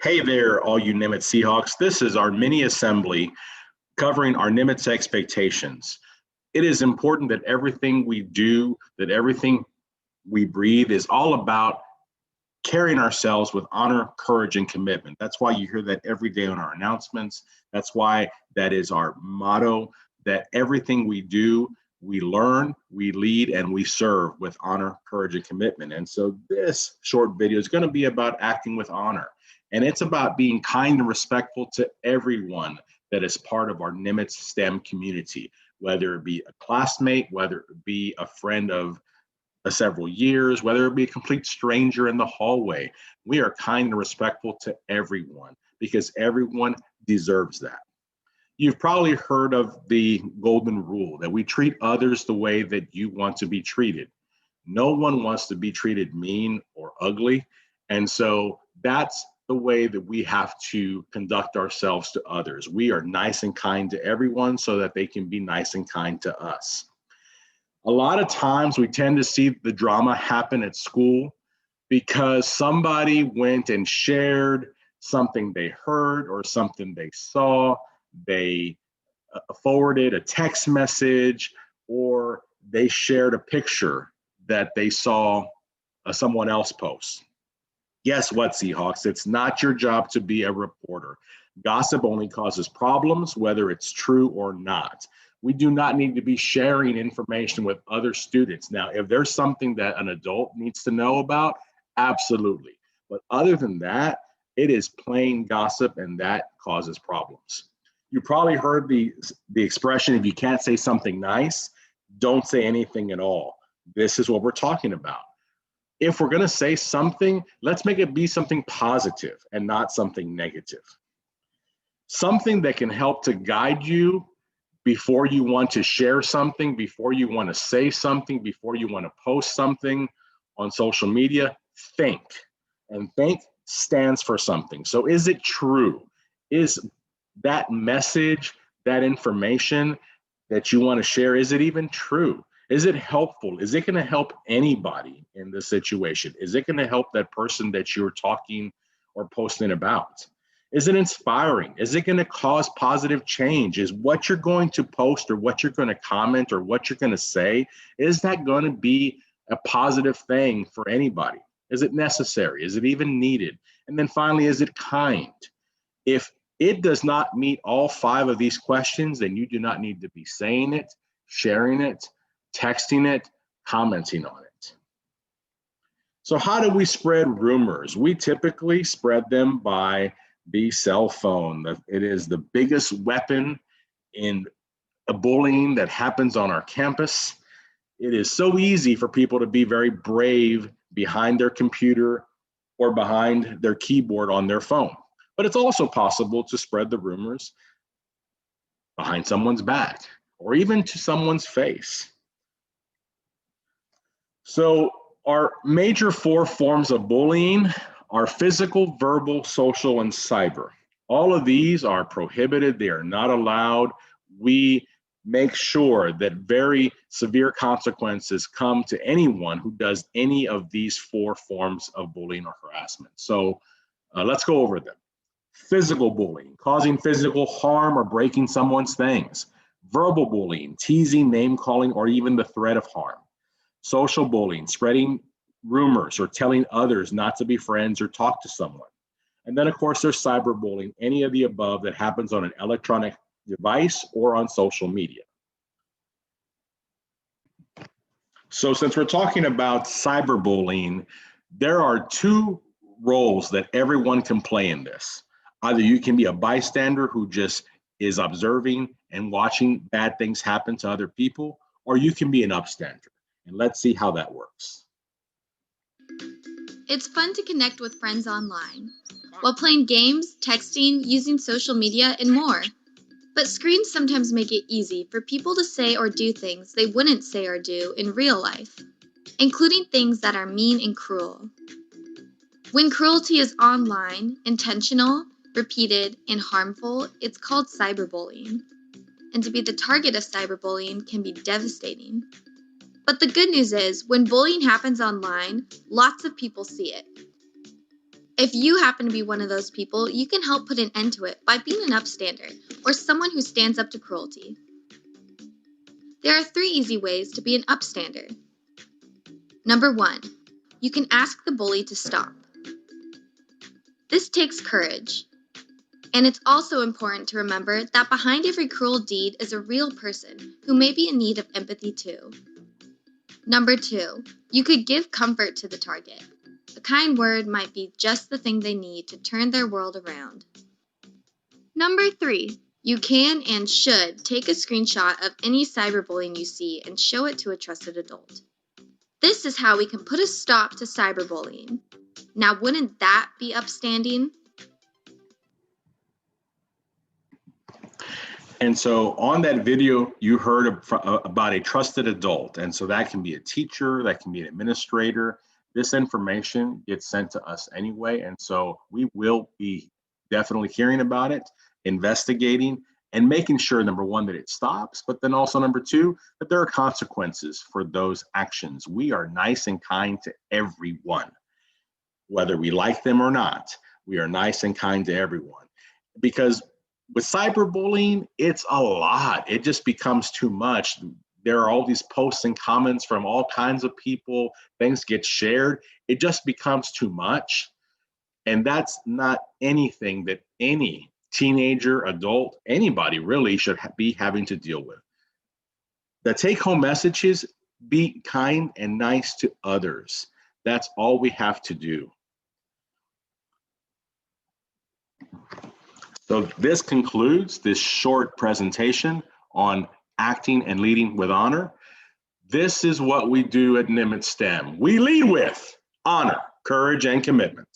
Hey there, all you Nimitz Seahawks. This is our mini assembly covering our Nimitz expectations. It is important that everything we do, that everything we breathe is all about carrying ourselves with honor, courage, and commitment. That's why you hear that every day on our announcements. That's why that is our motto, that everything we do, we learn, we lead, and we serve with honor, courage, and commitment. And so this short video is going to be about acting with honor. And it's about being kind and respectful to everyone that is part of our Nimitz STEM community, whether it be a classmate, whether it be a friend of several years, whether it be a complete stranger in the hallway. We are kind and respectful to everyone because everyone deserves that. You've probably heard of the golden rule that we treat others the way that you want to be treated. No one wants to be treated mean or ugly. And so that's the way that we have to conduct ourselves to others. We are nice and kind to everyone so that they can be nice and kind to us. A lot of times we tend to see the drama happen at school because somebody went and shared something they heard or something they saw. They forwarded a text message or they shared a picture that they saw someone else post. Guess what, Seahawks? It's not your job to be a reporter. Gossip only causes problems, whether it's true or not. We do not need to be sharing information with other students. Now, if there's something that an adult needs to know about, absolutely. But other than that, it is plain gossip, and that causes problems. You probably heard the expression, if you can't say something nice, don't say anything at all. This is what we're talking about. If we're going to say something, let's make it be something positive and not something negative. Something that can help to guide you before you want to share something, before you want to say something, before you want to post something on social media, think. And think stands for something. So is it true? Is that message, that information that you want to share, is it even true? Is it helpful? Is it going to help anybody in this situation? Is it going to help that person that you're talking or posting about? Is it inspiring? Is it going to cause positive change? Is what you're going to post or what you're going to comment or what you're going to say, is that going to be a positive thing for anybody? Is it necessary? Is it even needed? And then finally, is it kind? If it does not meet all 5 of these questions, then you do not need to be saying it, sharing it, texting it, commenting on it. So how do we spread rumors? We typically spread them by the cell phone. It is the biggest weapon in bullying that happens on our campus. It is so easy for people to be very brave behind their computer or behind their keyboard on their phone. But it's also possible to spread the rumors behind someone's back or even to someone's face. So our major 4 forms of bullying are physical, verbal, social, and cyber. All of these are prohibited. They are not allowed. We make sure that very severe consequences come to anyone who does any of these 4 forms of bullying or harassment. So let's go over them. Physical bullying, causing physical harm or breaking someone's things. Verbal bullying, teasing, name calling, or even the threat of harm. Social bullying, spreading rumors or telling others not to be friends or talk to someone. And then, of course, there's cyberbullying, any of the above that happens on an electronic device or on social media. So since we're talking about cyberbullying, there are 2 roles that everyone can play in this. Either you can be a bystander who just is observing and watching bad things happen to other people, or you can be an upstander. And let's see how that works. It's fun to connect with friends online, while playing games, texting, using social media, and more. But screens sometimes make it easy for people to say or do things they wouldn't say or do in real life, including things that are mean and cruel. When cruelty is online, intentional, repeated, and harmful, it's called cyberbullying. And to be the target of cyberbullying can be devastating. But the good news is, when bullying happens online, lots of people see it. If you happen to be one of those people, you can help put an end to it by being an upstander or someone who stands up to cruelty. There are 3 easy ways to be an upstander. Number 1, you can ask the bully to stop. This takes courage. And it's also important to remember that behind every cruel deed is a real person who may be in need of empathy too. Number 2, you could give comfort to the target. A kind word might be just the thing they need to turn their world around. Number 3, you can and should take a screenshot of any cyberbullying you see and show it to a trusted adult. This is how we can put a stop to cyberbullying. Now, wouldn't that be upstanding? And so on that video, you heard about a trusted adult. And so that can be a teacher, that can be an administrator. This information gets sent to us anyway. And so we will be definitely hearing about it, investigating, and making sure, number 1, that it stops, but then also number 2, that there are consequences for those actions. We are nice and kind to everyone, whether we like them or not. We are nice and kind to everyone, because with cyberbullying, it's a lot. It just becomes too much. There are all these posts and comments from all kinds of people. Things get shared. It just becomes too much. And that's not anything that any teenager, adult, anybody really should be having to deal with. The take-home message is be kind and nice to others. That's all we have to do. So this concludes this short presentation on acting and leading with honor. This is what we do at Nimitz STEM. We lead with honor, courage, and commitment.